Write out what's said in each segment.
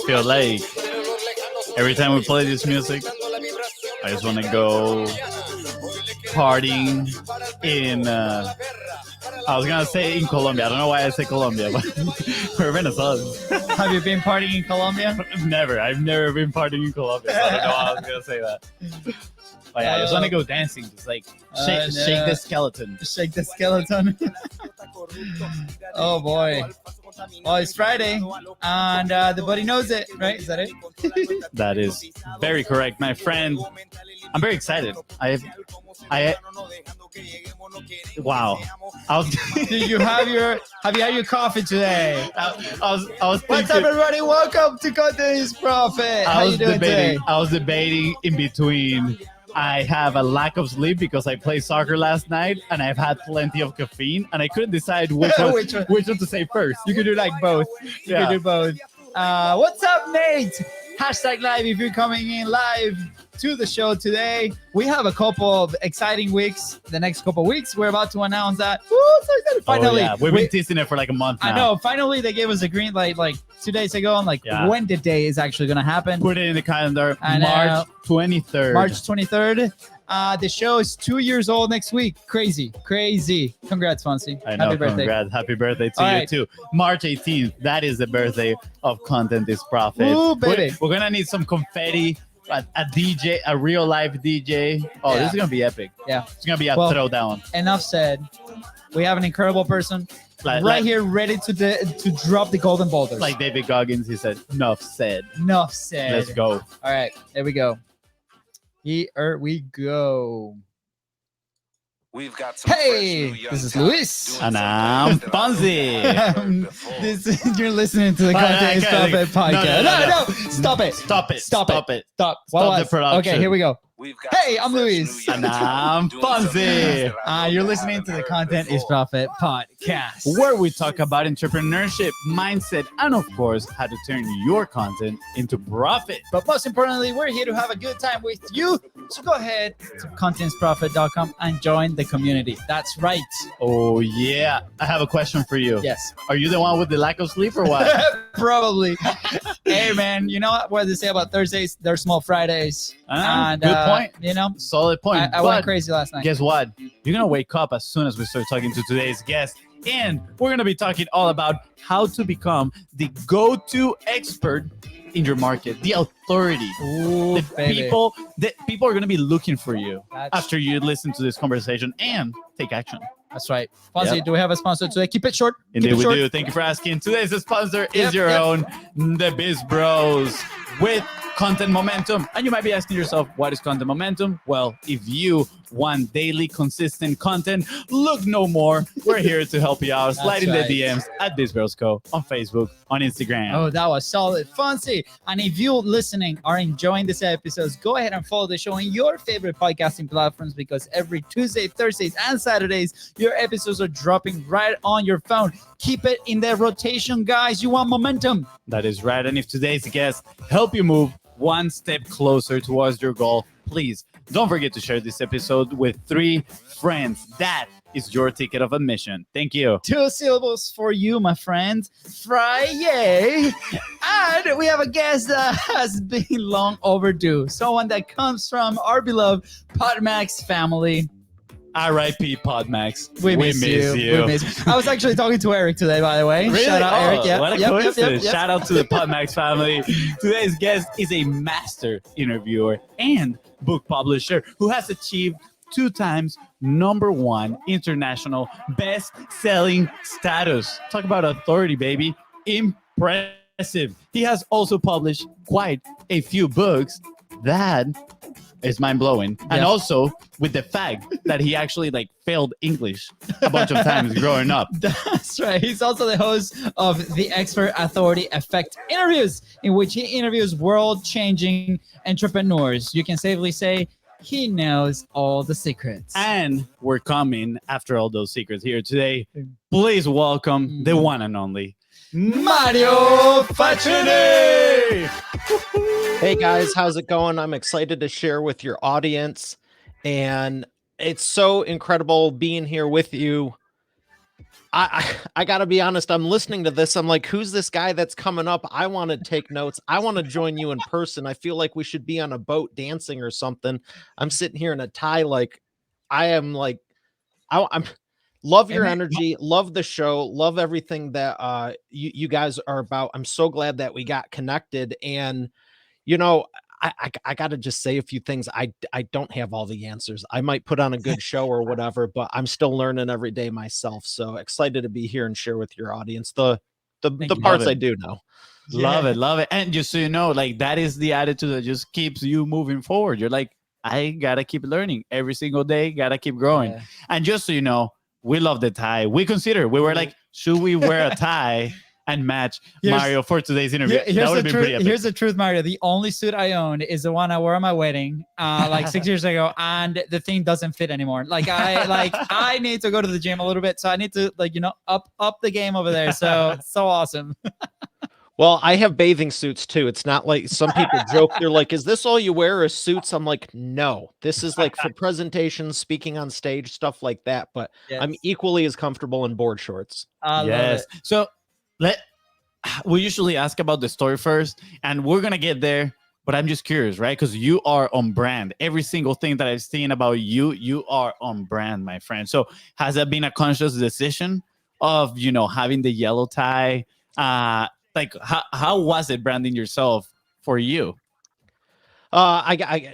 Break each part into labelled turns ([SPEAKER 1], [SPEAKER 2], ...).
[SPEAKER 1] feel like every time we play this music, I just want to go partying in. I was gonna say in Colombia. I don't know why I say Colombia, but we're Venezuelans.
[SPEAKER 2] Have you been partying in Colombia?
[SPEAKER 1] Never. I've never been partying in Colombia. So I don't know how I was gonna say that. But yeah, I just want to go dancing, just like shake the skeleton.
[SPEAKER 2] Shake the skeleton. Oh boy. Well, it's Friday, and the buddy knows it, right? Is that it?
[SPEAKER 1] That is very correct, my friend. I'm very excited. Wow.
[SPEAKER 2] Did you have you had your coffee today?
[SPEAKER 1] I was
[SPEAKER 2] What's up, everybody? Welcome to Content is Profit. How you doing today?
[SPEAKER 1] I was debating in between. I have a lack of sleep because I played soccer last night, and I've had plenty of caffeine, and I couldn't decide which one to say first.
[SPEAKER 2] You could do like both. You could do both. What's up, Nate? Hashtag live if you're coming in live to the show today. We have a couple of exciting weeks. The next couple of weeks, we're about to announce that. Woo, so excited. Finally.
[SPEAKER 1] Oh, yeah. We've been teasing it for like a month now.
[SPEAKER 2] I know. Finally, they gave us a green light like 2 days ago on when the day is actually going to happen.
[SPEAKER 1] Put it in the calendar. March 23rd.
[SPEAKER 2] March 23rd. The show is 2 years old next week. Crazy. Congrats, FONZI.
[SPEAKER 1] I know.
[SPEAKER 2] Happy birthday.
[SPEAKER 1] Congrats. Happy birthday to you too. March 18th. That is the birthday of Content is Profit.
[SPEAKER 2] Ooh, baby.
[SPEAKER 1] We're going to need some confetti. A DJ, a real live DJ. Oh, This is going to be epic.
[SPEAKER 2] Yeah.
[SPEAKER 1] It's going to be a throwdown.
[SPEAKER 2] Enough said. We have an incredible person right here ready to drop the golden boulders.
[SPEAKER 1] Like David Goggins, he said, enough said.
[SPEAKER 2] Enough said.
[SPEAKER 1] Let's go.
[SPEAKER 2] All right. There we go. Here we go.
[SPEAKER 3] We've got some
[SPEAKER 2] this is Luis.
[SPEAKER 1] And I'm FONZI.
[SPEAKER 2] You're listening to the Content is Profit podcast. No. Stop it.
[SPEAKER 1] Stop
[SPEAKER 2] the production. Okay, here we go. Hey, I'm Luis.
[SPEAKER 1] And I'm FONZI.
[SPEAKER 2] You're listening to the Content is Profit podcast,
[SPEAKER 1] where we talk about entrepreneurship, mindset, and of course, how to turn your content into profit.
[SPEAKER 2] But most importantly, we're here to have a good time with you. So go ahead to contentsprofit.com and join the community. That's right.
[SPEAKER 1] Oh, yeah. I have a question for you.
[SPEAKER 2] Yes.
[SPEAKER 1] Are you the one with the lack of sleep or what?
[SPEAKER 2] Probably. Hey, man, you know what they say about Thursdays? They're small Fridays. And,
[SPEAKER 1] good point.
[SPEAKER 2] You know,
[SPEAKER 1] solid point.
[SPEAKER 2] I went crazy last night.
[SPEAKER 1] Guess what? You're going to wake up as soon as we start talking to today's guest. And we're going to be talking all about how to become the go-to expert in your market, the authority.
[SPEAKER 2] Ooh,
[SPEAKER 1] people are going to be looking for you after you listen to this conversation and take action.
[SPEAKER 2] That's right. FONZI, do we have a sponsor today? Keep it short.
[SPEAKER 1] Indeed, we do. Thank you for asking. Today's sponsor is your own, the BIZBROS, with content momentum. And you might be asking yourself, what is content momentum? Well, if you want daily consistent content, look no more. We're here to help you out. Slide in the DMs at BIZBROS Co. on Facebook, on Instagram.
[SPEAKER 2] Oh, that was solid. FONZI. And if you listening are enjoying this episodes, go ahead and follow the show on your favorite podcasting platforms, because every Tuesday, Thursdays, and Saturdays, your episodes are dropping right on your phone. Keep it in the rotation, guys. You want momentum.
[SPEAKER 1] That is right. And if today's guest help you move one step closer towards your goal, please don't forget to share this episode with 3 friends. That is your ticket of admission. Thank you. 2
[SPEAKER 2] syllables for you, my friend. Friday. And we have a guest that has been long overdue. Someone that comes from our beloved Podmax family.
[SPEAKER 1] R.I.P. Podmax.
[SPEAKER 2] We miss you. I was actually talking to Eric today, by the way.
[SPEAKER 1] Really?
[SPEAKER 2] Shout out, Eric. Yep,
[SPEAKER 1] what a coincidence. Shout out to the Podmax family. Today's guest is a master interviewer and book publisher who has achieved 2 times #1 international best-selling status. Talk about authority, baby. Impressive. He has also published quite a few books that is mind-blowing. And also with the fact that he actually failed English a bunch of times growing up.
[SPEAKER 2] That's right. He's also the host of the Expert Authority Effect interviews, in which he interviews world-changing entrepreneurs. You can safely say he knows all the secrets.
[SPEAKER 1] And we're coming after all those secrets here today. Please welcome the one and only Mario Fachini!
[SPEAKER 4] Hey guys, how's it going? I'm excited to share with your audience, and it's so incredible being here with you. I gotta be honest. I'm listening to this. I'm like, who's this guy that's coming up? I want to take notes. I want to join you in person. I feel like we should be on a boat dancing or something. I'm sitting here in a tie. Like I am like, I'm love your energy, love the show, love everything that you guys are about. I'm so glad that we got connected. And you know, I got to just say a few things. I don't have all the answers. I might put on a good show or whatever, but I'm still learning every day myself. So excited to be here and share with your audience the parts I do know.
[SPEAKER 1] Love it. And just so you know, like that is the attitude that just keeps you moving forward. You're like, I gotta keep learning every single day, gotta keep growing.
[SPEAKER 2] Yeah.
[SPEAKER 1] And just so you know, we love the tie. We were like, should we wear a tie and match Mario for today's interview? That would be pretty epic.
[SPEAKER 2] Here's the truth, Mario. The only suit I own is the one I wore at my wedding, like 6 years ago, and the thing doesn't fit anymore. I need to go to the gym a little bit, so I need to up the game over there. So awesome.
[SPEAKER 4] Well, I have bathing suits too. It's not like some people joke. They're like, is this all you wear is suits? I'm like, no, this is like for presentations, speaking on stage, stuff like that. But I'm equally as comfortable in board shorts.
[SPEAKER 2] Yes.
[SPEAKER 1] So we usually ask about the story first, and we're going to get there. But I'm just curious, right? Because you are on brand. Every single thing that I've seen about you, you are on brand, my friend. So has that been a conscious decision of, having the yellow tie? Like how was it branding yourself for you?
[SPEAKER 4] I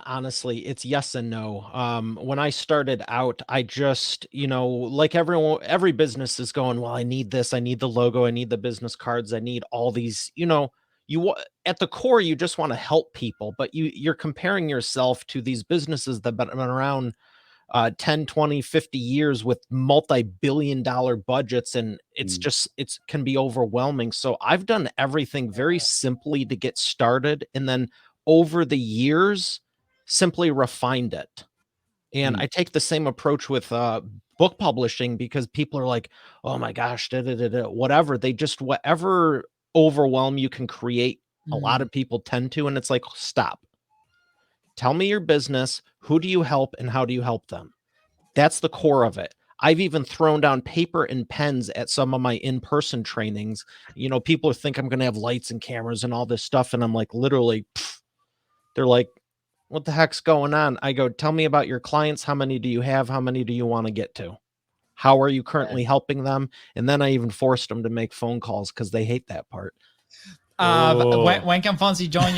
[SPEAKER 4] honestly, it's yes and no. When I started out, I just, like every business is going, well, I need this, I need the logo, I need the business cards, I need all these, at the core, you just want to help people, but you're comparing yourself to these businesses that have been around 10, 20, 50 years with multi-billion-dollar budgets, and it's can be overwhelming. So I've done everything very simply to get started, and then over the years simply refined it. And I take the same approach with book publishing, because people are like, oh my gosh, whatever. They just, whatever overwhelm you can create, a lot of people tend to, and it's like, stop. Tell me your business. Who do you help and how do you help them? That's the core of it. I've even thrown down paper and pens at some of my in-person trainings. People think I'm going to have lights and cameras and all this stuff. And I'm like, literally, they're like, what the heck's going on? I go, tell me about your clients. How many do you have? How many do you want to get to? How are you currently helping them? And then I even forced them to make phone calls because they hate that part.
[SPEAKER 2] When can FONZI join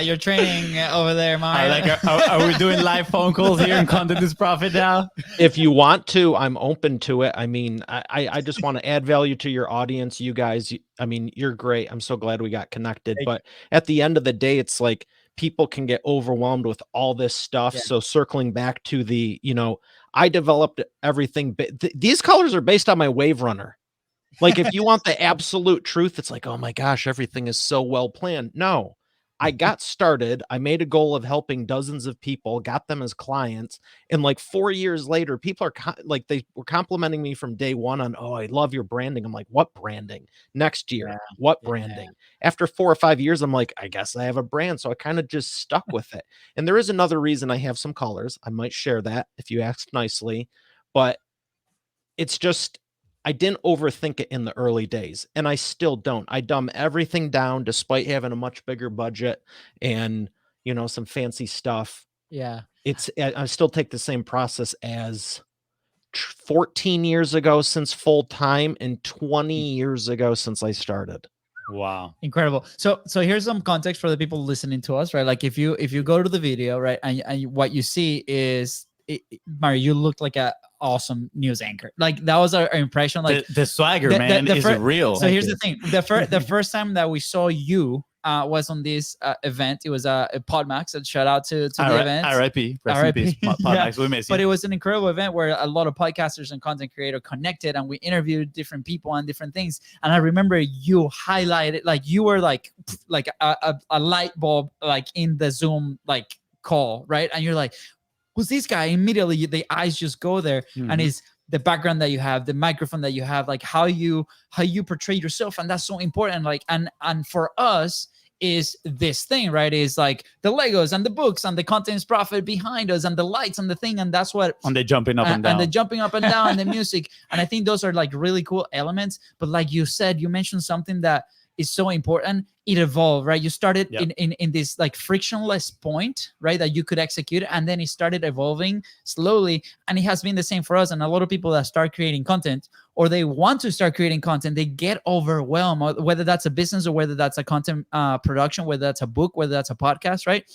[SPEAKER 2] your training over there, Mario?
[SPEAKER 1] Are we doing live phone calls here and Content is Profit now?
[SPEAKER 4] If you want to, I'm open to it. I mean, I just want to add value to your audience. You guys, I mean, you're great. I'm so glad we got connected. But at the end of the day, it's like people can get overwhelmed with all this stuff. So circling back to the, I developed everything. These colors are based on my Wave Runner. Like, if you want the absolute truth, it's like, oh my gosh, everything is so well planned. No, I got started. I made a goal of helping dozens of people, got them as clients. And like 4 years later, people are they were complimenting me from day one on, oh, I love your branding. I'm like, what branding? Next year, what branding? After 4 or 5 years, I'm like, I guess I have a brand. So I kind of just stuck with it. And there is another reason I have some colors. I might share that if you ask nicely, but it's just, I didn't overthink it in the early days, and I still don't. I dumb everything down despite having a much bigger budget and, some fancy stuff.
[SPEAKER 2] Yeah.
[SPEAKER 4] I still take the same process as 14 years ago since full time and 20 years ago since I started.
[SPEAKER 1] Wow.
[SPEAKER 2] Incredible. So here's some context for the people listening to us, right? Like if you go to the video, right, and what you see is Mario, you look like a awesome news anchor. Like that was our impression. Like
[SPEAKER 1] the swagger, man, is real.
[SPEAKER 2] So here's the thing: the first time that we saw you was on this event. It was a PodMax. And shout out to the event.
[SPEAKER 1] R.I.P. Rest in peace, PodMax. We miss you.
[SPEAKER 2] But it was an incredible event where a lot of podcasters and content creators connected, and we interviewed different people on different things. And I remember you highlighted, like you were like a light bulb, like in the Zoom call, right? And you're like, who's this guy? Immediately the eyes just go there. And it's the background that you have, the microphone that you have, like how you portray yourself. And that's so important. Like, and for us, is this thing, right? Is like the Legos and the books and the contents profit behind us and the lights and the thing. And that's what
[SPEAKER 1] On the jumping up and down.
[SPEAKER 2] And the jumping up and down and the music. And I think those are like really cool elements. But like you said, you mentioned something that is so important. It evolved, right? You started in this like frictionless point, right, that you could execute, and then it started evolving slowly. And it has been the same for us. And a lot of people that start creating content, or they want to start creating content, they get overwhelmed, whether that's a business or whether that's a content production, whether that's a book, whether that's a podcast, right?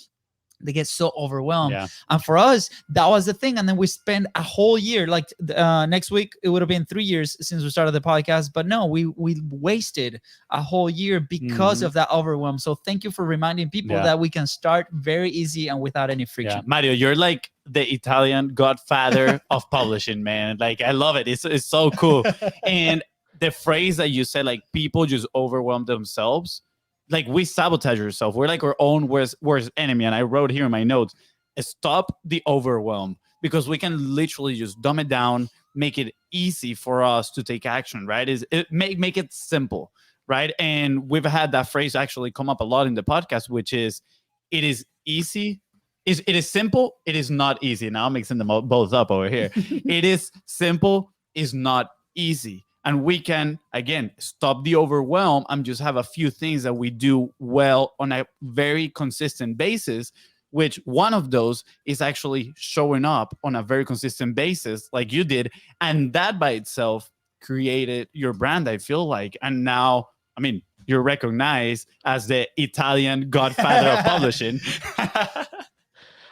[SPEAKER 2] They get so overwhelmed.
[SPEAKER 1] Yeah.
[SPEAKER 2] And for us, that was the thing. And then we spent a whole year, like next week, it would have been 3 years since we started the podcast. But no, we wasted a whole year because of that overwhelm. So thank you for reminding people that we can start very easy and without any friction.
[SPEAKER 1] Yeah. Mario, you're like the Italian godfather of publishing, man. Like, I love it. It's so cool. And the phrase that you said, like, people just overwhelm themselves. Like, we sabotage ourselves. We're like our own worst enemy. And I wrote here in my notes, stop the overwhelm, because we can literally just dumb it down, make it easy for us to take action, right? Make it simple, right? And we've had that phrase actually come up a lot in the podcast, which is, it is easy. It is simple. It is not easy. Now I'm mixing them both up over here. It is simple, is not easy. And we can, again, stop the overwhelm and just have a few things that we do well on a very consistent basis, which one of those is actually showing up on a very consistent basis like you did. And that by itself created your brand, I feel like. And now, I mean, you're recognized as the Italian godfather of publishing.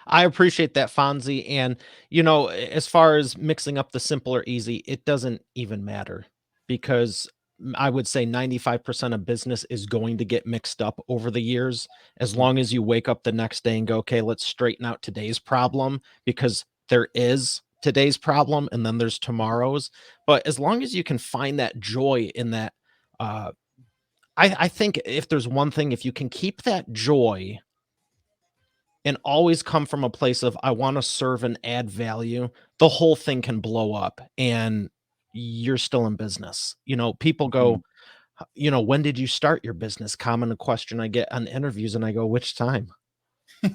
[SPEAKER 4] I appreciate that, Fonzie. And, you know, as far as mixing up the simple or easy, it doesn't even matter, because I would say 95% of business is going to get mixed up over the years. As long as you wake up the next day and go, okay, let's straighten out today's problem, because there is today's problem and then there's tomorrow's. But as long as you can find that joy in that, I think if there's one thing, if you can keep that joy and always come from a place of, I want to serve and add value, the whole thing can blow up and you're still in business. You know, people go, you know, when did you start your business? Common question I get on interviews, and I go, which time?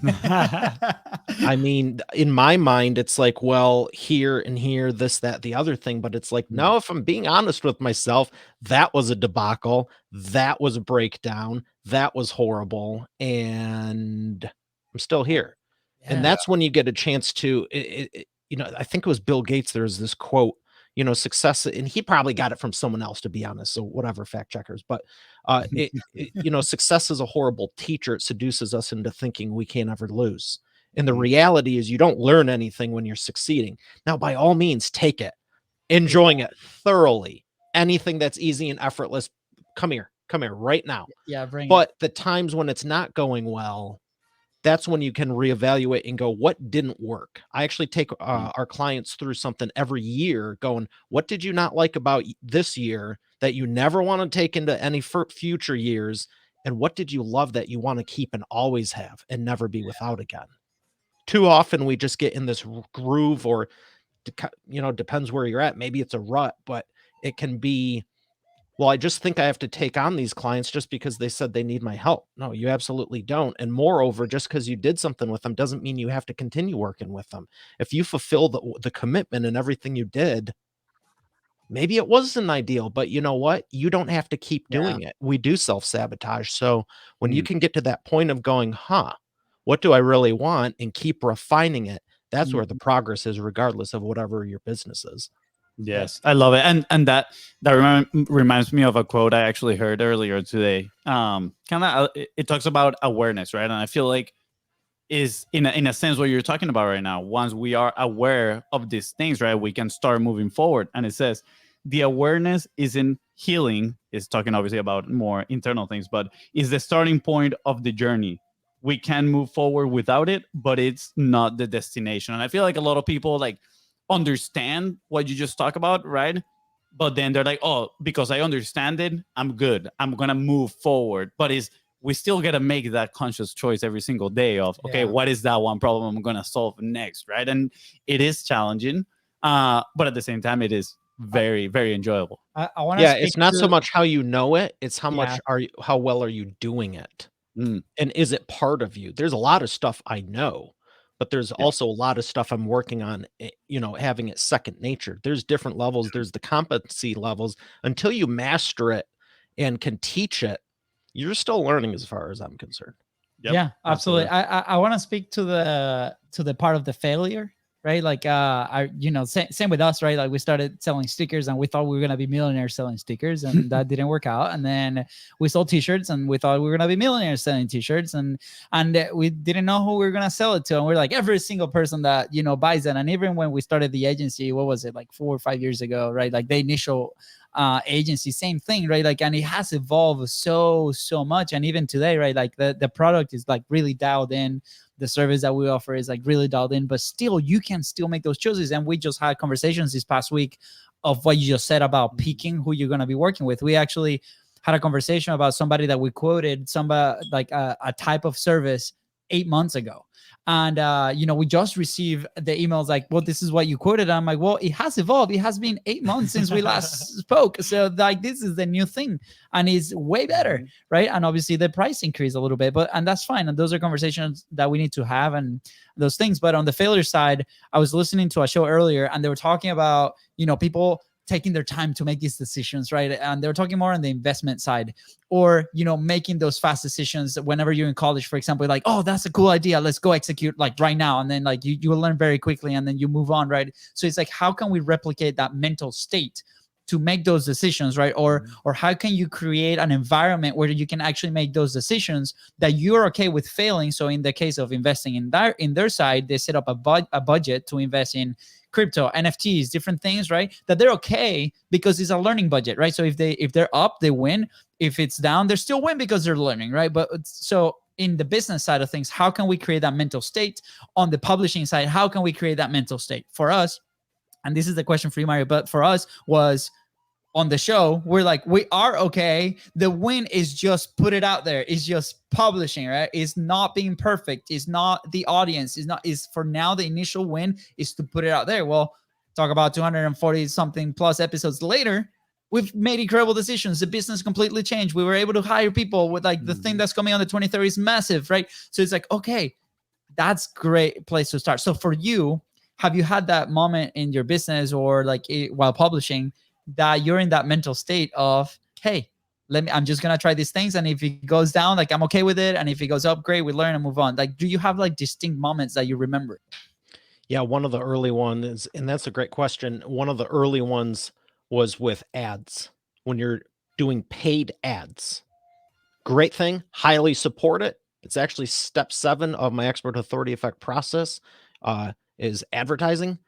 [SPEAKER 4] I mean, in my mind, it's like, well, here and here, this, that, the other thing. But it's like, no, if I'm being honest with myself, that was a debacle. That was a breakdown. That was horrible. And I'm still here. Yeah. And that's when you get a chance to, you know, I think it was Bill Gates. There's this quote, you know, success, and he probably got it from someone else, to be honest. So whatever, fact checkers, but you know, success is a horrible teacher. It seduces us into thinking we can't ever lose. And the reality is you don't learn anything when you're succeeding. Now, by all means, take it, enjoying it thoroughly. Anything that's easy and effortless, come here right now.
[SPEAKER 2] Yeah.
[SPEAKER 4] But the times when it's not going well, that's when you can reevaluate and go, what didn't work? I actually take our clients through something every year going, what did you not like about this year that you never want to take into any future years? And what did you love that you want to keep and always have and never be without again? Too often we just get in this groove, or, you know, depends where you're at. Maybe it's a rut, but it can be, well, I just think I have to take on these clients just because they said they need my help. No, you absolutely don't. And moreover, just because you did something with them doesn't mean you have to continue working with them. If you fulfill the commitment and everything you did, maybe it wasn't ideal, but you know what? You don't have to keep doing it. We do self-sabotage. So when you can get to that point of going, what do I really want, and keep refining it, that's where the progress is, regardless of whatever your business is.
[SPEAKER 1] Yes, I love it, and that reminds me of a quote I actually heard earlier today. It talks about awareness, right? And I feel like is in a sense what you're talking about right now. Once we are aware of these things, right, we can start moving forward. And it says the awareness isn't healing. It's talking obviously about more internal things, but is the starting point of the journey. We can move forward without it, but it's not the destination. And I feel like a lot of people like understand what you just talked about, right? But then they're like, oh, because I understand it, I'm good, I'm gonna move forward. But we still gotta make that conscious choice every single day of, okay, what is that one problem I'm gonna solve next, right? And it is challenging, but at the same time, it is very, very enjoyable.
[SPEAKER 2] I want to
[SPEAKER 4] it's not so much how you know it, it's how much how well are you doing it.
[SPEAKER 1] Mm.
[SPEAKER 4] And is it part of you? There's a lot of stuff I know, but there's also a lot of stuff I'm working on, having it second nature. There's different levels. There's the competency levels. Until you master it and can teach it, you're still learning as far as I'm concerned.
[SPEAKER 1] Yep,
[SPEAKER 2] Yeah, absolutely.
[SPEAKER 1] absolutely.
[SPEAKER 2] I want to speak to the part of the failure, right? Like, same with us, right? Like we started selling stickers and we thought we were going to be millionaires selling stickers, and that didn't work out. And then we sold t-shirts and we thought we were going to be millionaires selling t-shirts, and we didn't know who we were going to sell it to. And we're like, every single person that, buys it. And even when we started the agency, what was it, like 4 or 5 years ago, right? Like the initial agency, same thing, right? Like, and it has evolved so much. And even today, right? Like the product is like really dialed in. The service that we offer is like really dialed in, but still you can still make those choices. And we just had conversations this past week of what you just said about picking who you're going to be working with. We actually had a conversation about somebody that we quoted, somebody like a type of service 8 months ago. And, we just received the emails like, well, this is what you quoted. I'm like, well, it has evolved. It has been 8 months since we last spoke. So like, this is the new thing and it's way better. Right. And obviously the price increased a little bit, and that's fine. And those are conversations that we need to have and those things. But on the failure side, I was listening to a show earlier and they were talking about, people taking their time to make these decisions, right? And they're talking more on the investment side, or, making those fast decisions whenever you're in college, for example, like, oh, that's a cool idea. Let's go execute like right now. And then like you will learn very quickly and then you move on, right? So it's like, how can we replicate that mental state to make those decisions, right? Or how can you create an environment where you can actually make those decisions that you're okay with failing? So in the case of investing in their side, they set up a budget to invest in crypto, NFTs, different things, right? That they're okay because it's a learning budget, right? So if they're up, they win. If it's down, they still win because they're learning, right? But so in the business side of things, how can we create that mental state? On the publishing side, how can we create that mental state? For us, and this is the question for you, Mario, but for us was on the show, we're like, we are okay. The win is just put it out there. It's just publishing, right? It's not being perfect. It's not the audience. Is for now, the initial win is to put it out there. Well, talk about 240 something plus episodes later, we've made incredible decisions. The business completely changed. We were able to hire people with like the thing that's coming on the 23rd is massive, right? So it's like, okay, that's great place to start. So for you, have you had that moment in your business or like while publishing that you're in that mental state of, hey, I'm just going to try these things. And if it goes down, like I'm okay with it. And if it goes up, great, we learn and move on. Like, do you have like distinct moments that you remember?
[SPEAKER 4] Yeah. One of the early ones, and that's a great question. One of the early ones was with ads. When you're doing paid ads, great thing, highly support it. It's actually step 7 of my expert authority effect process is advertising.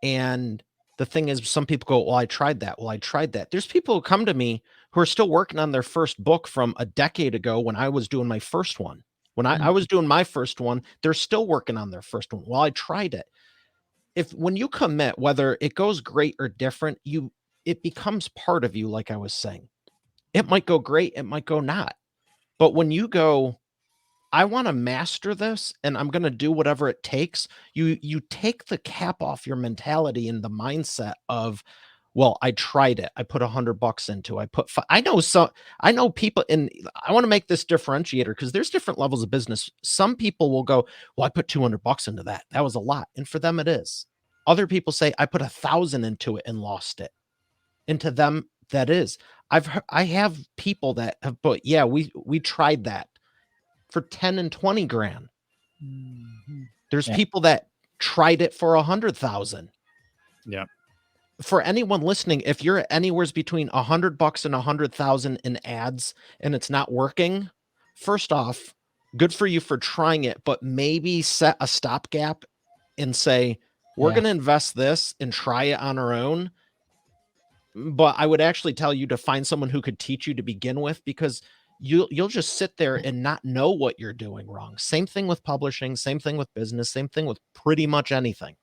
[SPEAKER 4] And the thing is, some people go, well, I tried that. Well, I tried that. There's people who come to me who are still working on their first book from a decade ago when I was doing my first one. When I was doing my first one, they're still working on their first one. Well, I tried it. When you commit, whether it goes great or different, it becomes part of you, like I was saying. It might go great, it might go not. But when you go, I want to master this and I'm going to do whatever it takes, you take the cap off your mentality and the mindset of, well, I tried it. I put $100 into it. I know people, and I want to make this differentiator because there's different levels of business. Some people will go, well, I put $200 into that. That was a lot. And for them, it is. Other people say, I put 1,000 into it and lost it. And to them, that is. I have people that have put, yeah, we tried that for 10 and 20 grand. There's people that tried it for 100,000.
[SPEAKER 1] Yeah.
[SPEAKER 4] For anyone listening, if you're anywhere between $100 and 100,000 in ads and it's not working, first off, good for you for trying it, but maybe set a stopgap and say, we're going to invest this and try it on our own. But I would actually tell you to find someone who could teach you to begin with, because you'll just sit there and not know what you're doing wrong. Same thing with publishing, same thing with business, same thing with pretty much anything.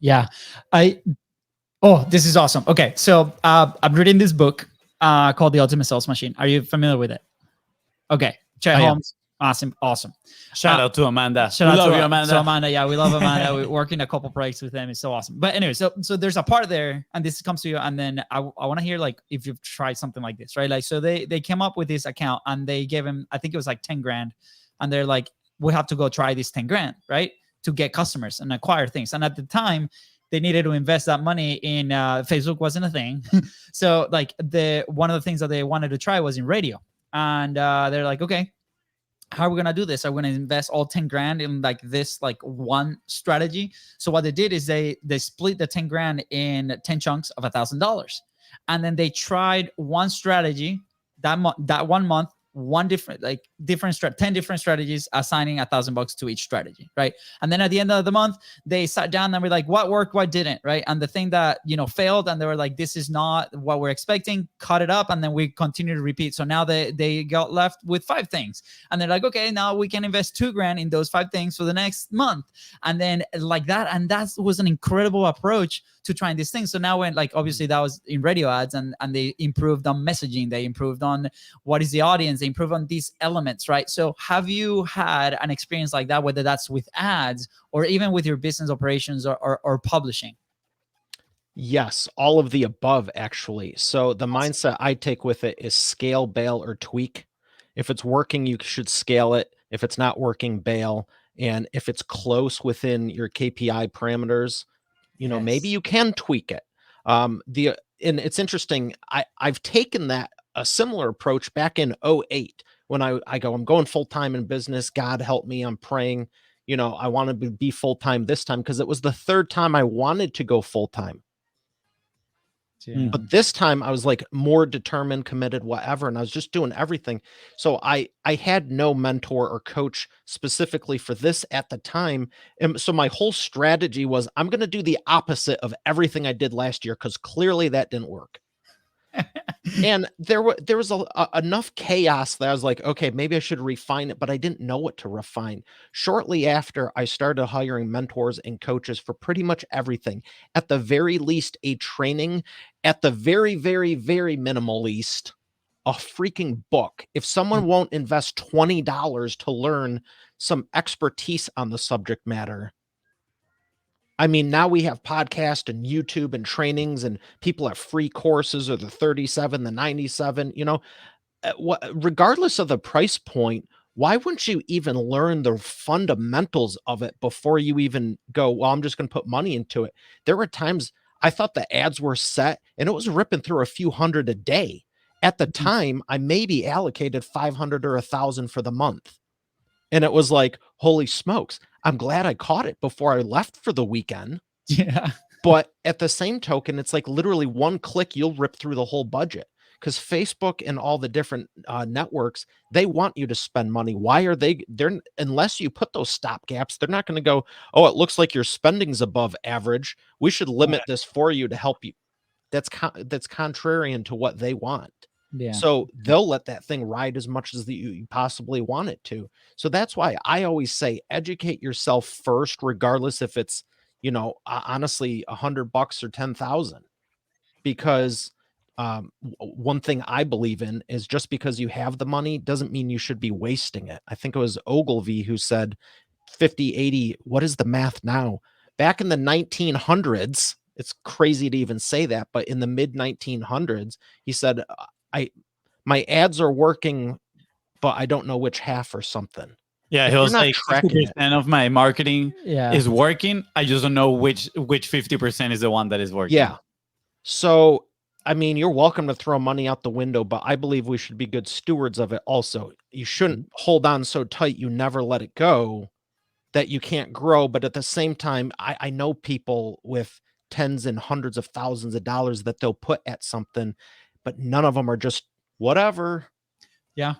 [SPEAKER 2] Yeah. This is awesome. Okay. So I'm reading this book called The Ultimate Sales Machine. Are you familiar with it? Okay. Chet Holmes. Awesome.
[SPEAKER 1] Shout out to Amanda.
[SPEAKER 2] Shout
[SPEAKER 1] We
[SPEAKER 2] out
[SPEAKER 1] love
[SPEAKER 2] to
[SPEAKER 1] you, Amanda.
[SPEAKER 2] So Amanda, yeah, we love Amanda. We work in a couple projects with them. It's so awesome. But anyway, so there's a part there, and this comes to you, and then I want to hear like if you've tried something like this, right? Like, so they came up with this account, and they gave him, I think it was like 10 grand, and they're like, we have to go try this 10 grand, right, to get customers and acquire things. And at the time, they needed to invest that money in Facebook wasn't a thing, so like one of the things that they wanted to try was in radio, and they're like, okay, how are we gonna do this? Are we gonna invest all 10 grand in like this like one strategy? So what they did is they split the 10 grand in 10 chunks of $1,000, and then they tried one strategy that 1 month, one different 10 different strategies, assigning $1,000 to each strategy, right? And then at the end of the month, they sat down and were like, what worked, what didn't, right? And the thing that failed, and they were like, this is not what we're expecting, cut it up, and then we continue to repeat. So now they got left with 5 things, and they're like, okay, now we can invest 2 grand in those 5 things for the next month, and then like that. And that was an incredible approach to trying these things. So now when like obviously that was in radio ads, and they improved on messaging, they improved on what is the audience, they improve on these elements, right? So have you had an experience like that, whether that's with ads or even with your business operations or publishing?
[SPEAKER 4] Yes, all of the above, actually. So the mindset I take with it is scale, bail, or tweak. If it's working, you should scale it. If it's not working, bail. And if it's close within your KPI parameters, maybe you can tweak it. And it's interesting. I've taken a similar approach back in 2008 when I'm going full-time in business. God help me. I'm praying, I want to be full-time this time, because it was the 3rd time I wanted to go full-time.
[SPEAKER 2] Yeah.
[SPEAKER 4] But this time I was like more determined, committed, whatever. And I was just doing everything. So I had no mentor or coach specifically for this at the time. And so my whole strategy was, I'm going to do the opposite of everything I did last year, because clearly that didn't work. And there was enough chaos that I was like, okay, maybe I should refine it, but I didn't know what to refine. Shortly after, I started hiring mentors and coaches for pretty much everything. At the very least, a training. At the very, very, very minimal least, a freaking book. If someone won't invest $20 to learn some expertise on the subject matter, I mean, now we have podcasts and YouTube and trainings, and people have free courses, or the 37, the 97, regardless of the price point. Why wouldn't you even learn the fundamentals of it before you even go, well, I'm just going to put money into it? There were times I thought the ads were set, and it was ripping through a few hundred a day. At the time, I maybe allocated 500 or 1,000 for the month. And it was like, holy smokes, I'm glad I caught it before I left for the weekend.
[SPEAKER 2] Yeah.
[SPEAKER 4] But at the same token, it's like literally one click, you'll rip through the whole budget, because Facebook and all the different networks, they want you to spend money. Why are they're unless you put those stop gaps, they're not going to go, oh, it looks like your spending's above average, we should limit this for you to help you. That's contrarian to what they want.
[SPEAKER 2] Yeah.
[SPEAKER 4] So they'll let that thing ride as much as you possibly want it to. So that's why I always say, educate yourself first, regardless if it's, honestly, $100 or 10,000. Because one thing I believe in is, just because you have the money doesn't mean you should be wasting it. I think it was Ogilvy who said 50, 80. What is the math now? Back in the 1900s, it's crazy to even say that, but in the mid 1900s, he said, my ads are working, but I don't know which half, or something.
[SPEAKER 1] Yeah, he was like, 50% of my marketing is working. I just don't know which 50% is the one that is working.
[SPEAKER 4] Yeah. So, I mean, you're welcome to throw money out the window, but I believe we should be good stewards of it also. You shouldn't hold on so tight you never let it go that you can't grow. But at the same time, I know people with tens and hundreds of thousands of dollars that they'll put at something, but none of them are just whatever.
[SPEAKER 2] Yeah.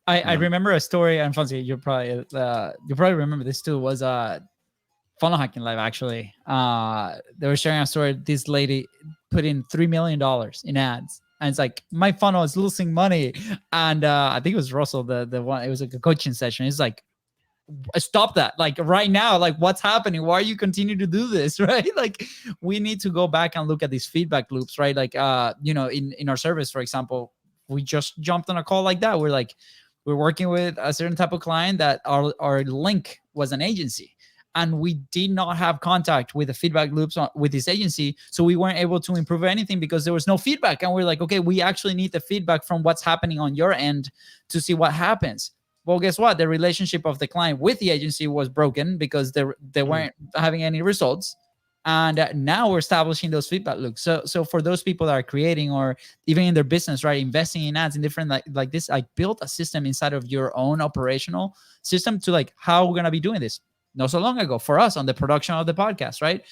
[SPEAKER 2] I remember a story, and FONZI, you probably remember this too, was Funnel Hacking Live, actually. They were sharing a story. This lady put in $3 million in ads, and it's like, my funnel is losing money. And I think it was Russell, the one, it was like a coaching session. It's like, stop that, like right now, like what's happening? Why are you continue to do this? Right? Like, we need to go back and look at these feedback loops, right? Like in our service, for example, we just jumped on a call like that. We're we're working with a certain type of client that our link was an agency, and we did not have contact with the feedback loops with this agency. So we weren't able to improve anything because there was no feedback. And we're like, okay, we actually need the feedback from what's happening on your end to see what happens. Well, guess what? The relationship of the client with the agency was broken because they weren't having any results. And now we're establishing those feedback loops. So for those people that are creating or even in their business, right, investing in ads in different like this, I built a system inside of your own operational system to like how we're gonna be doing this. Not so long ago for us on the production of the podcast, right?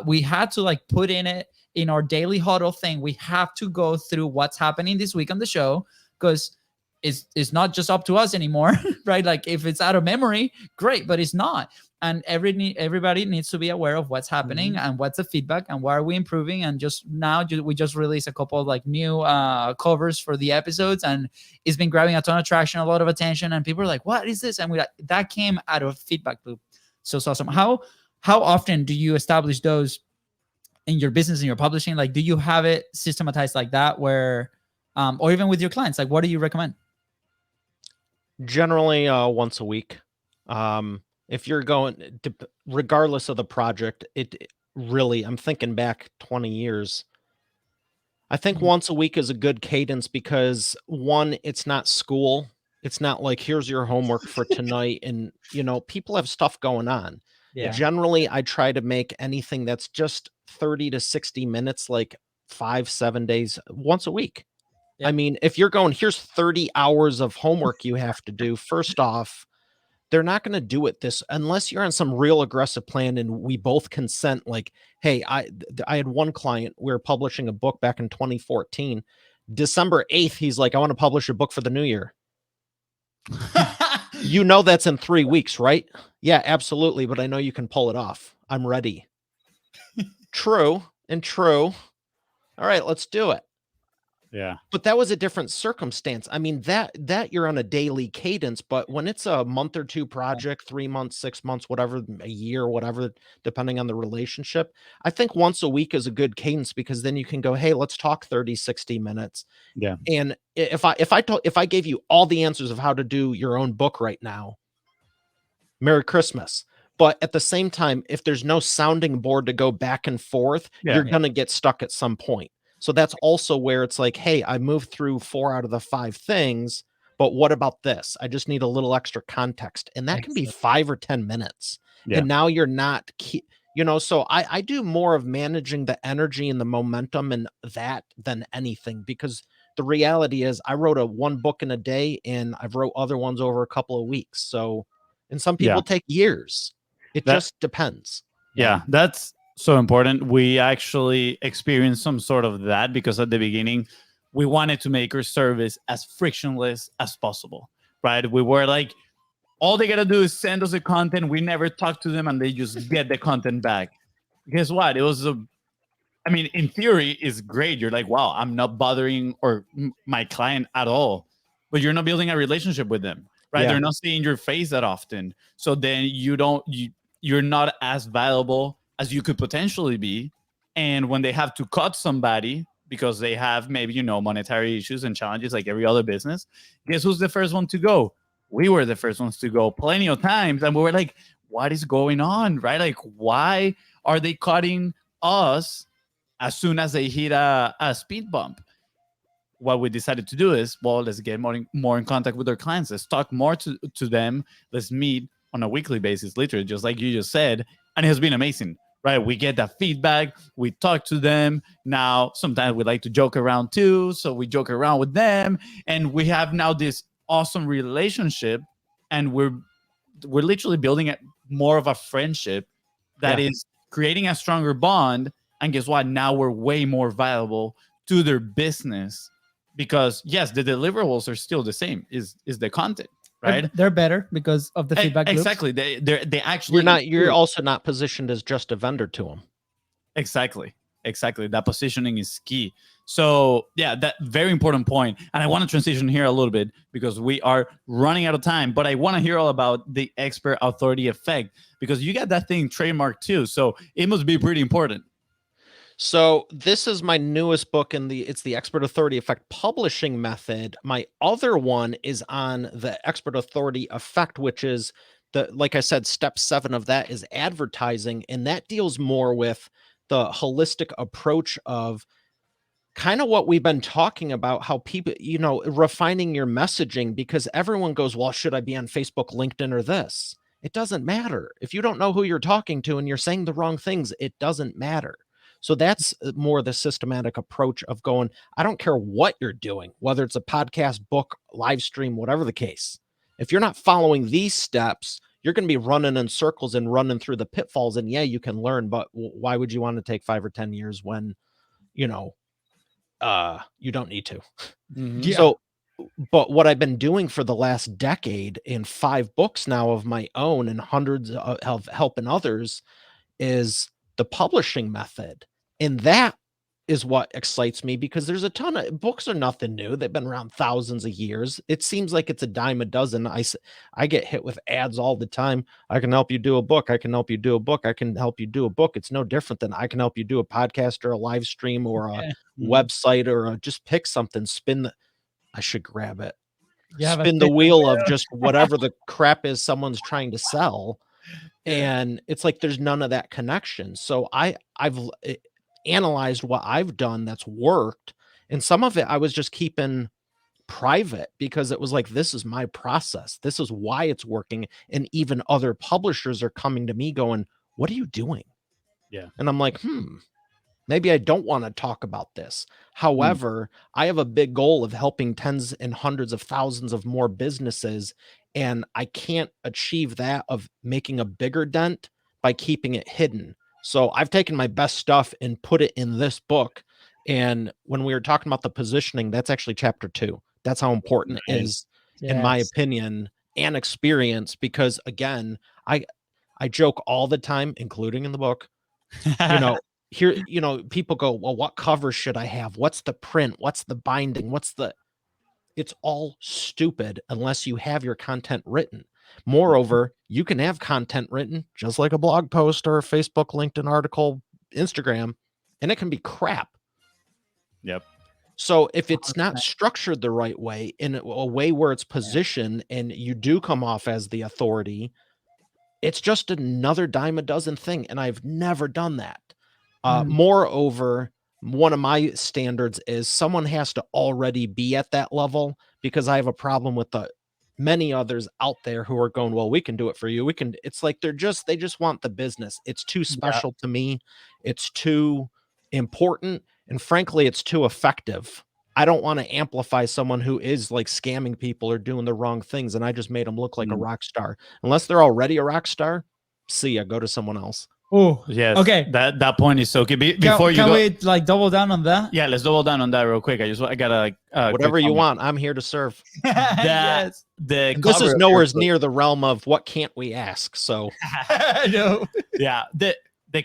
[SPEAKER 2] We had to like put in it in our daily huddle thing. We have to go through what's happening this week on the show because it's not just up to us anymore, right? Like if it's out of memory, great, but it's not. And everybody needs to be aware of what's happening and what's the feedback and why are we improving. And just now we just released a couple of like new covers for the episodes, and it's been grabbing a ton of traction, a lot of attention, and people are like, what is this? And that came out of feedback loop. So it's awesome. How often do you establish those in your business and your publishing? Like, do you have it systematized like that where, or even with your clients, like what do you recommend?
[SPEAKER 4] Generally once a week. If you're going to, regardless of the project, it really, I'm thinking back 20 years. I think once a week is a good cadence because one, it's not school. It's not like, here's your homework for tonight. And, you know, people have stuff going on.
[SPEAKER 2] Yeah.
[SPEAKER 4] Generally, I try to make anything that's just 30 to 60 minutes, like 5-7 days, once a week.
[SPEAKER 2] Yep.
[SPEAKER 4] I mean, if you're going, here's 30 hours of homework you have to do, first off, they're not going to do it this unless you're on some real aggressive plan and we both consent. Like, hey, I had one client, we were publishing a book back in 2014. December 8th, he's like, I want to publish a book for the new year. You know, that's in 3 weeks, right? Yeah, absolutely. But I know you can pull it off. I'm ready. True and true. All right, let's do it.
[SPEAKER 1] Yeah.
[SPEAKER 4] But that was a different circumstance. I mean, that you're on a daily cadence, but when it's a month or two project, 3 months, 6 months, whatever, a year, whatever, depending on the relationship, I think once a week is a good cadence because then you can go, hey, let's talk 30, 60 minutes.
[SPEAKER 1] Yeah.
[SPEAKER 4] And if I gave you all the answers of how to do your own book right now, Merry Christmas. But at the same time, if there's no sounding board to go back and forth, you're going to get stuck at some point. So that's also where it's like, hey, I moved through 4 out of the 5 things, but what about this? I just need a little extra context. And that can be 5 or 10 minutes.
[SPEAKER 1] Yeah.
[SPEAKER 4] And now you're not, you know, so I do more of managing the energy and the momentum and that than anything, because the reality is I wrote one book in a day and I've wrote other ones over a couple of weeks. So, and some people take years. It just depends.
[SPEAKER 1] Yeah, that's so important. We actually experienced some sort of that because at the beginning, we wanted to make our service as frictionless as possible, right? We were like, all they got to do is send us the content. We never talk to them and they just get the content back. Guess what? It was in theory, it's great. You're like, wow, I'm not bothering my client at all, but you're not building a relationship with them, right? They're not seeing your face that often. So then you're not as valuable as you could potentially be. And when they have to cut somebody because they have maybe, monetary issues and challenges like every other business, guess who's the first one to go? We were the first ones to go plenty of times. And we were like, what is going on, right? Like, why are they cutting us as soon as they hit a speed bump? What we decided to do is, well, let's get more in contact with our clients. Let's talk more to them. Let's meet on a weekly basis, literally, just like you just said. And it has been amazing, right? We get that feedback. We talk to them. Now, sometimes we like to joke around too. So we joke around with them. And we have now this awesome relationship. And we're literally building more of a friendship that is creating a stronger bond. And guess what? Now we're way more valuable to their business because, yes, the deliverables are still the same, is the content. Right,
[SPEAKER 2] they're better because of the feedback loops.
[SPEAKER 1] Exactly. They actually
[SPEAKER 4] you're also not positioned as just a vendor to them.
[SPEAKER 1] Exactly. That positioning is key. So yeah, that very important point. And I want to transition here a little bit because we are running out of time. But I want to hear all about the expert authority effect because you got that thing trademarked too. So it must be pretty important.
[SPEAKER 4] So this is my newest book it's the Expert Authority Effect publishing method. My other one is on the Expert Authority Effect, which is like I said, step 7 of that is advertising. And that deals more with the holistic approach of kind of what we've been talking about, how people, refining your messaging, because everyone goes, well, should I be on Facebook, LinkedIn, or this? It doesn't matter. If you don't know who you're talking to and you're saying the wrong things, it doesn't matter. So that's more the systematic approach of going, I don't care what you're doing, whether it's a podcast, book, live stream, whatever the case. If you're not following these steps, you're going to be running in circles and running through the pitfalls. And yeah, you can learn, but why would you want to take 5 or 10 years when, you don't need to?
[SPEAKER 2] Yeah.
[SPEAKER 4] So, but what I've been doing for the last decade in 5 books now of my own and hundreds of helping others is the publishing method. And that is what excites me, because there's a ton of books are nothing new. They've been around thousands of years. It seems like it's a dime a dozen. I get hit with ads all the time. I can help you do a book. I can help you do a book. I can help you do a book. It's no different than I can help you do a podcast or a live stream or a website or just pick something, I should grab it. Spin the wheel of just whatever the crap is someone's trying to sell. And it's like there's none of that connection. So I've analyzed what I've done that's worked, and some of it I was just keeping private because it was like, this is my process, this is why it's working. And even other publishers are coming to me going, what are you doing?
[SPEAKER 1] Yeah.
[SPEAKER 4] And I'm like, maybe I don't want to talk about this. However, I have a big goal of helping tens and hundreds of thousands of more businesses. And I can't achieve that of making a bigger dent by keeping it hidden. So I've taken my best stuff and put it in this book. And when we were talking about the positioning, that's actually chapter 2. That's how important it is, in my opinion and experience, because again, I joke all the time, including in the book, here, people go, well, what cover should I have? What's the print? What's the binding? It's all stupid unless you have your content written. Moreover, you can have content written just like a blog post or a Facebook, LinkedIn article, Instagram, and it can be crap.
[SPEAKER 1] Yep.
[SPEAKER 4] So if it's not structured the right way, in a way where it's positioned and you do come off as the authority, it's just another dime a dozen thing. And I've never done that. Moreover, one of my standards is someone has to already be at that level, because I have a problem with the many others out there who are going, well, we can do it for you. It's like they just want the business. It's too special to me. It's too important. And frankly, it's too effective. I don't want to amplify someone who is like scamming people or doing the wrong things. And I just made them look like a rock star. Unless they're already a rock star, see ya, go to someone else.
[SPEAKER 2] Oh,
[SPEAKER 1] yes.
[SPEAKER 2] Okay.
[SPEAKER 1] That point is so key. Before
[SPEAKER 2] can we like double down on that?
[SPEAKER 1] Yeah, let's double down on that real quick. I gotta
[SPEAKER 4] whatever you want. I'm here to serve.
[SPEAKER 2] Yes.
[SPEAKER 4] This is nowhere near the realm of what can't we ask. So
[SPEAKER 2] no.
[SPEAKER 1] Yeah, the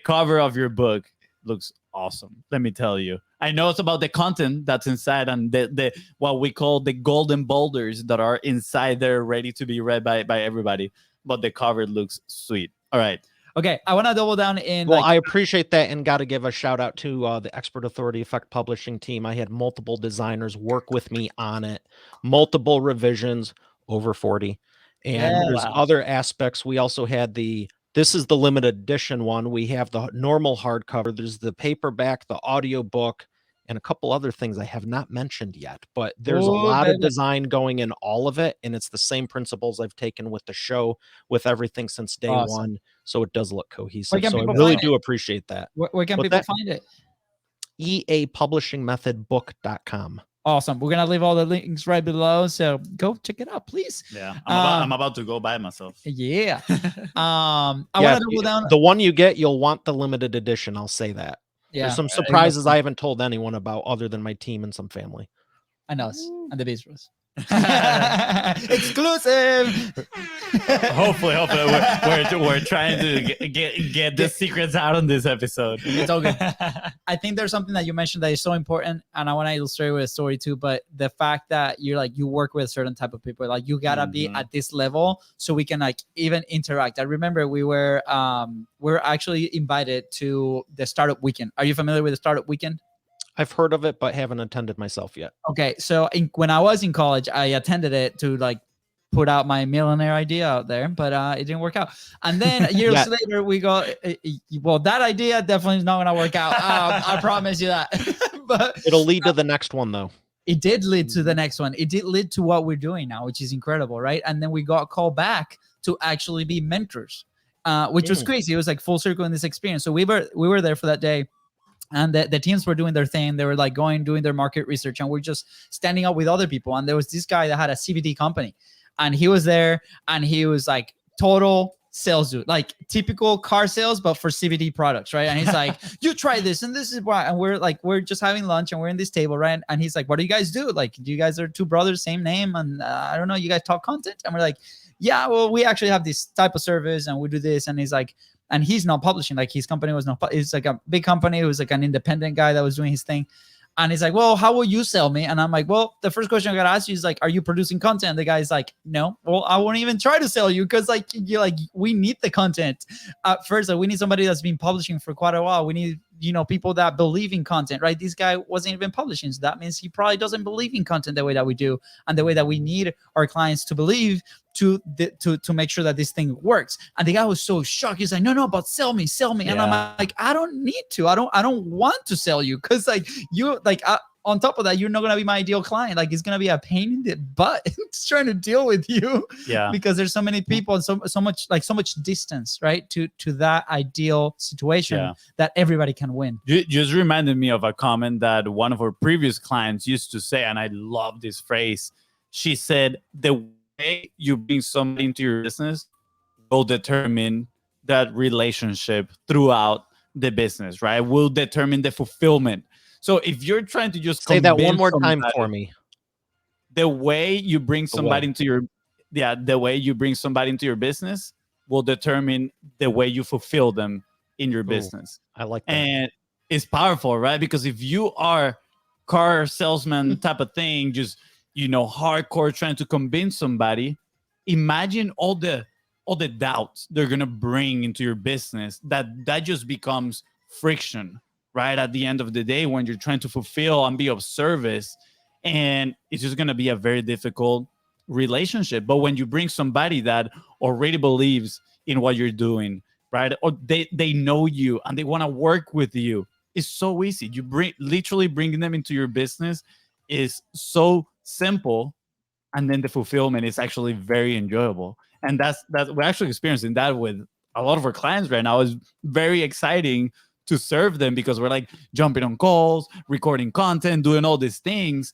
[SPEAKER 1] cover of your book looks awesome. Let me tell you. I know it's about the content that's inside and the what we call the golden boulders that are inside there, ready to be read by everybody. But the cover looks sweet. All right.
[SPEAKER 2] Okay, I want to double down in.
[SPEAKER 4] Well, I appreciate that, and got to give a shout out to the Expert Authority Effect publishing team. I had multiple designers work with me on it, multiple revisions, over 40. And there's other aspects. We also had this is the limited edition one. We have the normal hardcover. There's the paperback, the audio book, and a couple other things I have not mentioned yet. But there's a lot of design going in all of it, and it's the same principles I've taken with the show, with everything since day one. So it does look cohesive. So I really do appreciate that.
[SPEAKER 2] Where can people find it?
[SPEAKER 4] eapublishingmethodbook.com.
[SPEAKER 2] Awesome. We're gonna leave all the links right below, so go check it out, please.
[SPEAKER 1] Yeah, I'm about to go buy myself.
[SPEAKER 2] Yeah. I want to double down.
[SPEAKER 4] The one you get, you'll want the limited edition. I'll say that. Yeah. There's some surprises I haven't told anyone about other than my team and some family.
[SPEAKER 2] And us and the BIZBROS. Exclusive.
[SPEAKER 1] Hopefully, we're trying to get the secrets out on this episode.
[SPEAKER 2] It's all good. I think there's something that you mentioned that is so important, and I want to illustrate with a story too. But the fact that you're like you work with a certain type of people, like you gotta be at this level so we can like even interact. I remember we were actually invited to the startup weekend. Are you familiar with the startup weekend?
[SPEAKER 4] I've heard of it, but haven't attended myself yet.
[SPEAKER 2] Okay, so when I was in college, I attended it to like put out my millionaire idea out there, but it didn't work out. And then years later, we go, well, that idea definitely is not going to work out. I promise you that. But
[SPEAKER 4] it'll lead to the next one, though.
[SPEAKER 2] It did lead to the next one. It did lead to what we're doing now, which is incredible, right? And then we got called back to actually be mentors, which was crazy. It was like full circle in this experience. So we were there for that day. And the teams were doing their thing. They were like doing their market research, and we're just standing up with other people. And there was this guy that had a CBD company, and he was there, and he was like total sales dude, like typical car sales, but for CBD products, right? And he's like, you try this, and this is why. And we're just having lunch, and we're in this table, right? And he's like, what do you guys do? Like, do you guys are two brothers, same name? And I don't know, you guys talk content? And we're like, yeah, well, we actually have this type of service, and we do this. And he's like, and he's not publishing, like his company was not, it's like a big company. It was like an independent guy that was doing his thing. And he's like, well, how will you sell me? And I'm like, well, the first question I got to ask you is like, are you producing content? And the guy's like, no, well, I won't even try to sell you. Cause like, you're like, we need the content at first. Like we need somebody that's been publishing for quite a while. We need, people that believe in content, right? This guy wasn't even publishing. So that means he probably doesn't believe in content the way that we do and the way that we need our clients to believe to make sure that this thing works. And the guy was so shocked. He's like, no, but sell me. Yeah. And I'm like, I don't need to. I don't want to sell you. Cause like you, like on top of that, you're not going to be my ideal client. Like it's going to be a pain in the butt trying to deal with you.
[SPEAKER 1] Yeah.
[SPEAKER 2] Because there's so many people and so much distance, right? To that ideal situation that everybody can win.
[SPEAKER 1] Just reminded me of a comment that one of our previous clients used to say, and I love this phrase. She said, the way you bring somebody into your business will determine that relationship throughout the business, right? Will determine the fulfillment. So if you're trying to just
[SPEAKER 4] say that one more time for me,
[SPEAKER 1] the way you bring somebody into your business will determine the way you fulfill them in your business.
[SPEAKER 4] I like that.
[SPEAKER 1] And it's powerful, right? Because if you are car salesman type of thing, just hardcore trying to convince somebody, imagine all the doubts they're gonna bring into your business. That just becomes friction. Right at the end of the day, when you're trying to fulfill and be of service, and it's just going to be a very difficult relationship. But when you bring somebody that already believes in what you're doing, right, or they know you and they want to work with you, it's so easy. Literally bringing them into your business is so simple, and then the fulfillment is actually very enjoyable. And that's we're actually experiencing that with a lot of our clients right now. It's very exciting to serve them because we're like jumping on calls, recording content, doing all these things.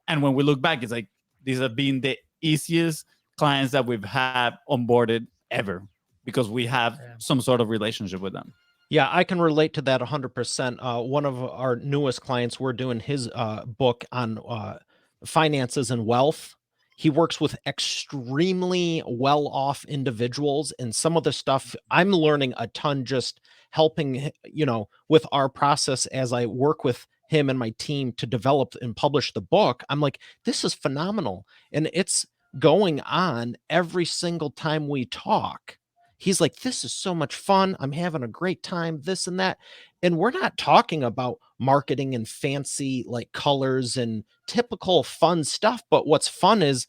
[SPEAKER 1] And when we look back, it's like these have been the easiest clients that we've had onboarded ever because we have some sort of relationship with them.
[SPEAKER 4] Yeah, I can relate to that 100%. One of our newest clients, we're doing his book on finances and wealth. He works with extremely well-off individuals, and some of the stuff I'm learning a ton just helping, with our process as I work with him and my team to develop and publish the book. I'm like, this is phenomenal. And it's going on every single time we talk. He's like, this is so much fun. I'm having a great time, this and that. And we're not talking about marketing and fancy like colors and typical fun stuff. But what's fun is,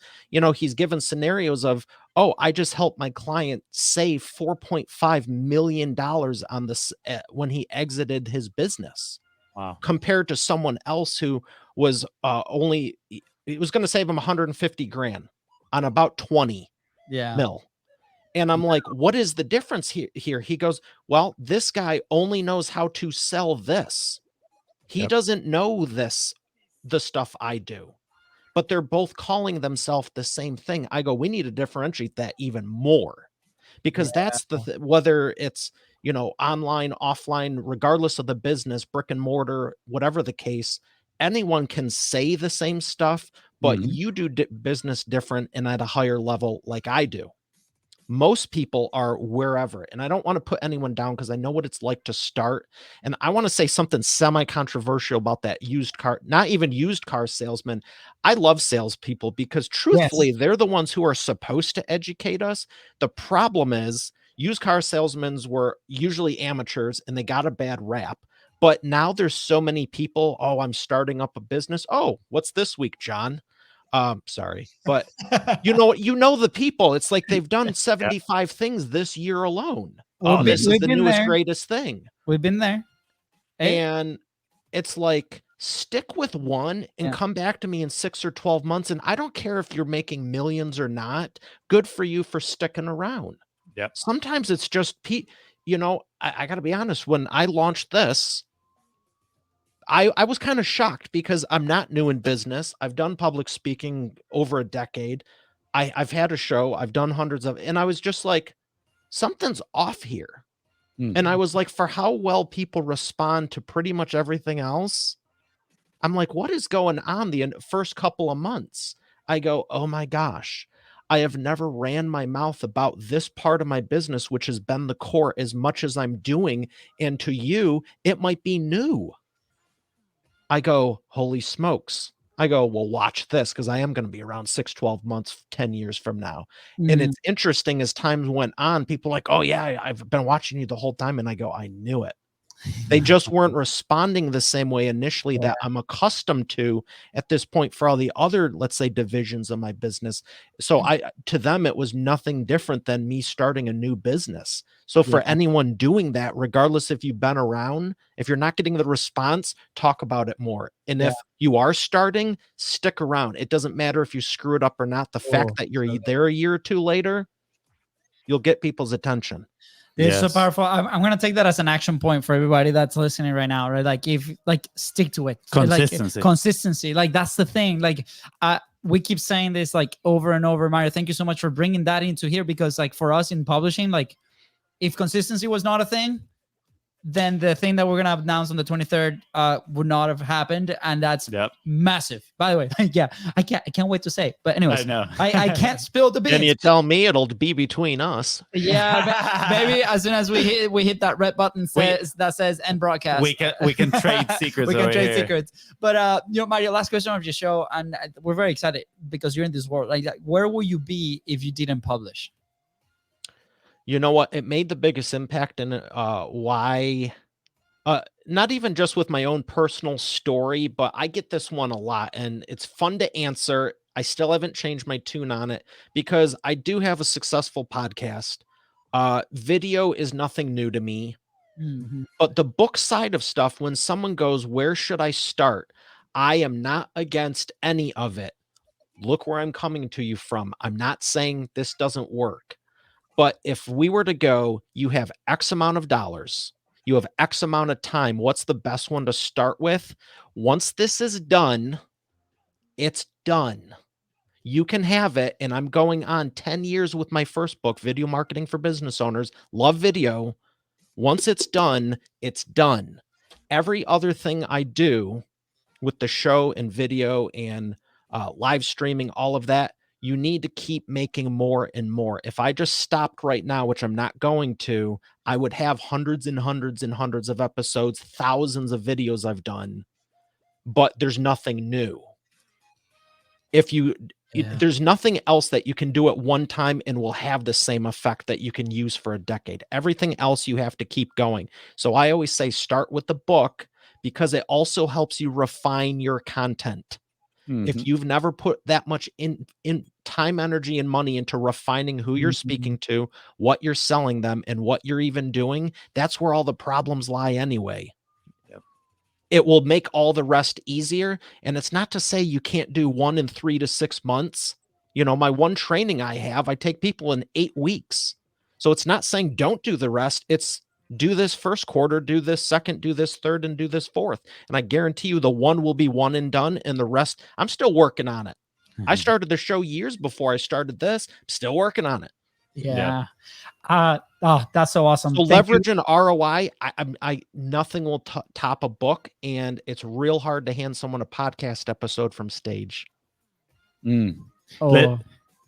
[SPEAKER 4] he's given scenarios of, oh, I just helped my client save $4.5 million on this when he exited his business.
[SPEAKER 1] Wow.
[SPEAKER 4] Compared to someone else who was it was going to save him 150 grand on about 20 mil. And I'm like, what is the difference here? He goes, well, this guy only knows how to sell this. He doesn't know the stuff I do, but they're both calling themselves the same thing. I go, we need to differentiate that even more because that's whether it's, online, offline, regardless of the business, brick and mortar, whatever the case, anyone can say the same stuff, but you do business different and at a higher level like I do. Most people are wherever, and I don't want to put anyone down because I know what it's like to start. And I want to say something semi-controversial about that used car, not even used car salesman. I love salespeople because truthfully, they're the ones who are supposed to educate us. The problem is used car salesmen were usually amateurs and they got a bad rap. But now there's so many people. Oh, I'm starting up a business. Oh, what's this week, John? Sorry, but you know the people. It's like they've done 75 things this year alone. Oh, this is the newest, greatest thing.
[SPEAKER 2] We've been there.
[SPEAKER 4] Hey? And it's like, stick with one and come back to me in 6 or 12 months. And I don't care if you're making millions or not. Good for you for sticking around.
[SPEAKER 1] Yep.
[SPEAKER 4] Sometimes it's just, you know, I got to be honest. When I launched this, I was kind of shocked because I'm not new in business. I've done public speaking over a decade. I've had a show. I've done hundreds of, and I was just like, something's off here. And I was like, for how well people respond to pretty much everything else, I'm like, what is going on the first couple of months? I go, oh my gosh, I have never ran my mouth about this part of my business, which has been the core as much as I'm doing. And to you, it might be new. I go, holy smokes. I go, well, watch this because I am going to be around 6, 12 months, 10 years from now. And it's interesting as time went on, people like, oh yeah, I've been watching you the whole time. And I go, I knew it. They just weren't responding the same way initially that I'm accustomed to at this point for all the other, let's say, divisions of my business. So to them, it was nothing different than me starting a new business. So for anyone doing that, regardless if you've been around, if you're not getting the response, talk about it more. And if you are starting, stick around. It doesn't matter if you screw it up or not. The fact that you're there a year or two later, you'll get people's attention.
[SPEAKER 2] It's so powerful. I'm going to take that as an action point for everybody that's listening right now, right? Like stick to it.
[SPEAKER 1] Consistency.
[SPEAKER 2] Like, consistency. Like that's the thing. Like we keep saying this like over and over, Mario. Thank you so much for bringing that into here because like for us in publishing, like if consistency was not a thing, then the thing that we're going to announce on the 23rd would not have happened. And that's massive. By the way, I can't wait to say it. But anyways,
[SPEAKER 1] I know.
[SPEAKER 2] I can't spill the beans.
[SPEAKER 4] Can you tell me it'll be between us?
[SPEAKER 2] Yeah, maybe as soon as we hit that red button that says end broadcast.
[SPEAKER 1] We can trade secrets.
[SPEAKER 2] We can trade secrets. But you know, Mario, last question of your show, and we're very excited because you're in this world. Like where will you be if you didn't publish?
[SPEAKER 4] You know what? It made the biggest impact in why, not even just with my own personal story, but I get this one a lot and it's fun to answer. I still haven't changed my tune on it because I do have a successful podcast. Video is nothing new to me, but the book side of stuff, when someone goes, where should I start? I am not against any of it. Look where I'm coming to you from. I'm not saying this doesn't work. But if we were to go, you have X amount of dollars, you have X amount of time. What's the best one to start with? Once this is done, it's done. You can have it. And I'm going on 10 years with my first book, Video Marketing for Business Owners. Love video. Once it's done, it's done. Every other thing I do with the show and video and live streaming, all of that, you need to keep making more and more. If I just stopped right now, which I'm not going to, I would have hundreds and hundreds and hundreds of episodes, thousands of videos I've done, but there's nothing new. There's nothing else that you can do at one time and will have the same effect that you can use for a decade. Everything else you have to keep going. So I always say start with the book because it also helps you refine your content. If you've never put that much in time, energy, and money into refining who you're speaking to, what you're selling them, and what you're even doing, that's where all the problems lie anyway. It will make all the rest easier. And it's not to say you can't do one in 3 to 6 months. You know, my one training I take people in 8 weeks. So it's not saying don't do the rest. It's do this first quarter, do this second, do this third, and do this fourth. And I guarantee you the one will be one and done. And the rest, I'm still working on it. I started the show years before I started this. I'm still working on it.
[SPEAKER 2] Yeah. That's so awesome.
[SPEAKER 4] So leverage and ROI. Nothing will top a book. And it's real hard to hand someone a podcast episode from stage.
[SPEAKER 1] Mm.
[SPEAKER 2] Oh,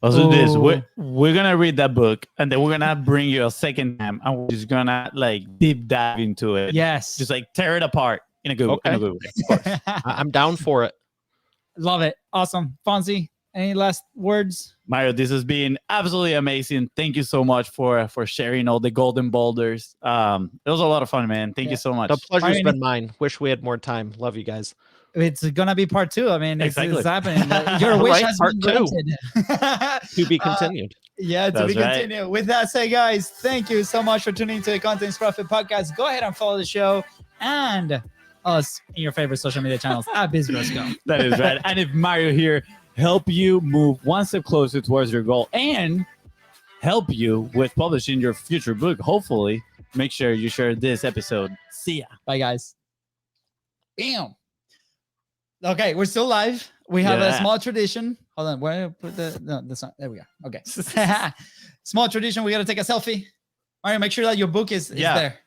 [SPEAKER 1] Let's do this.
[SPEAKER 2] Oh.
[SPEAKER 1] We're gonna read that book, and then we're gonna bring you a second time, and we're just gonna like deep dive into it.
[SPEAKER 2] yes.
[SPEAKER 1] Just like tear it apart in a good,
[SPEAKER 4] Okay.
[SPEAKER 1] in a good way. Of course.
[SPEAKER 4] I'm down for it.
[SPEAKER 2] Love it. Awesome. Fonzie, any last words?
[SPEAKER 1] Mario, this has been absolutely amazing. Thank you so much for sharing all the golden boulders. It was a lot of fun, man. Thank you so much.
[SPEAKER 4] The pleasure's
[SPEAKER 2] Mario,
[SPEAKER 4] been mine. Wish we had more time. Love you guys.
[SPEAKER 2] It's gonna be part 2. I mean, it's
[SPEAKER 1] Exactly.
[SPEAKER 2] happening. Your wish
[SPEAKER 4] Right,
[SPEAKER 2] has
[SPEAKER 4] part
[SPEAKER 2] been
[SPEAKER 4] 2.
[SPEAKER 2] granted.
[SPEAKER 4] To be continued.
[SPEAKER 2] Yeah, to
[SPEAKER 1] That's
[SPEAKER 2] be
[SPEAKER 1] right.
[SPEAKER 2] continued. With that said, guys, thank you so much for tuning into the Contents Profit Podcast. Go ahead and follow the show and us in your favorite social media channels at BIZBROS Go.
[SPEAKER 1] That is right. And if Mario here help you move one step closer towards your goal and help you with publishing your future book, hopefully, make sure you share this episode. See ya.
[SPEAKER 2] Bye, guys. Bam. Okay, we're still live. We have a
[SPEAKER 1] Yeah.
[SPEAKER 2] small tradition. Hold on, where did I put the no? That's not. There we go. Okay. Small tradition. We got to take a selfie. Mario, make sure that your book is
[SPEAKER 1] Yeah.
[SPEAKER 2] there.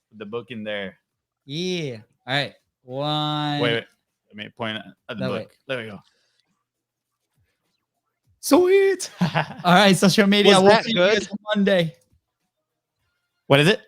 [SPEAKER 1] Put the book in there.
[SPEAKER 2] Yeah. All right. One.
[SPEAKER 1] Wait. Let me point at the
[SPEAKER 2] No,
[SPEAKER 1] book.
[SPEAKER 2] wait.
[SPEAKER 1] There we go.
[SPEAKER 2] Sweet. All right, social media.
[SPEAKER 4] Was
[SPEAKER 2] We'll
[SPEAKER 4] that
[SPEAKER 2] see you
[SPEAKER 4] good?
[SPEAKER 2] guys on Monday.
[SPEAKER 1] What is it?